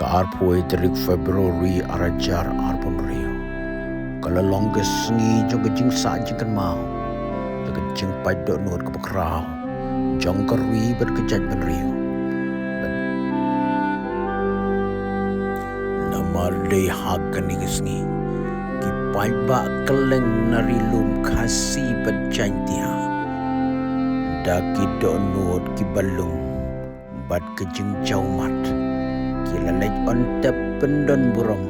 Kaarpoi terik Februari arajar arbon rio. Kalau longges sengi juga jing sa jingkan mau. Juga jing paidok nuat ke bekrau. Jong kerui berkejat ben rio. Nama lei hakan ni kesengi. Ki paibak keleng nari lum kasih berjain dia. Daki dok nuat ki balung. Bad kejing jauh mat. Kila lej ontep pendon burung.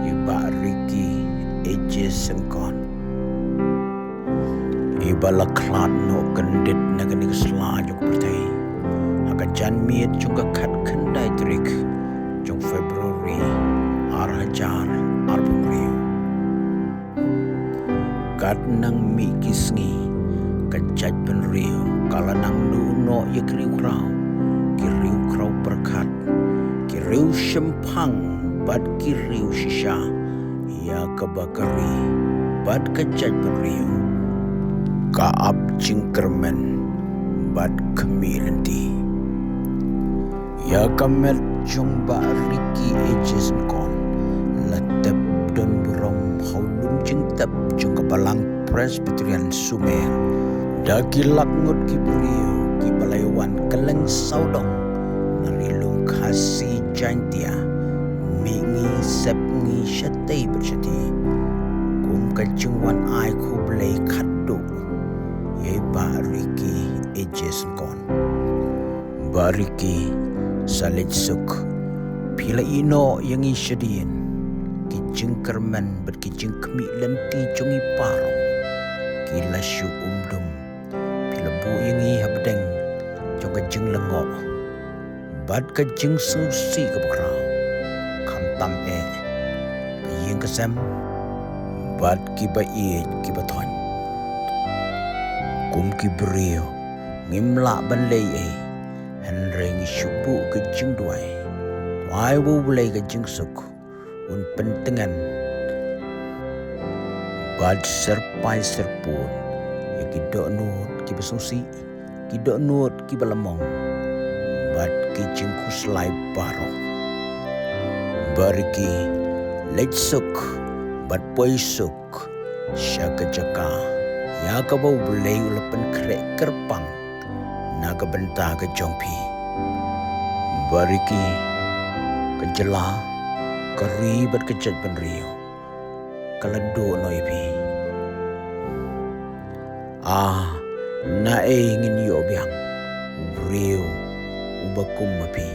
Iba Ricky AJ Syngkon. Iba laklat no kendit nagani keselajok bertai. Aga jan miet juga kat kendai terik. Jong Februari arajar arbon rio. Kat nang mi kisngi. Kejat ben rio. Kala nang luno ya kiriu krau. Kiriu krau berkat. Kiriu sempang, bad kiriu shisha, ya kebakari, bad kejat beriu, kaap cingkermen, bad kemilenti, ya kamet jomba Ricky AJ Syngkon, latep don burong haulum cingtep jong kebalang Presbyterian Sumer, daki lakngut kiberiu, kibalaywan keleng saudong, narilung kasih jantia mingi sepngi syatay bersyati kum kajungwan ai kublay khaddu ye ba Ricky AJ Syngkon ba Ricky salit suk pila ino yang isyadien kijing kerman berkijing kemi lenti jungi paro kila syu umdum pila bu yang i habdeng jong kajing lengok bad kajing susi ke bekrau kam tam kajing kesem bad kiba kiba thon kum kibrio ngimla ban lei henreng syubu kajing duai wai wu lei kajing suk un pentengan bad serpai serpun ya kidok nut kiba susi kidok nut kiba lemong bad kijing kuslai baro bariki letsuk bad poisuk syaka jaka ya ka bau belai ulepen krek kerpang naga benta ke jongpi bariki kejela keri bad kejat benrio kalado noipi na ingin yo biang rio ubakum mapi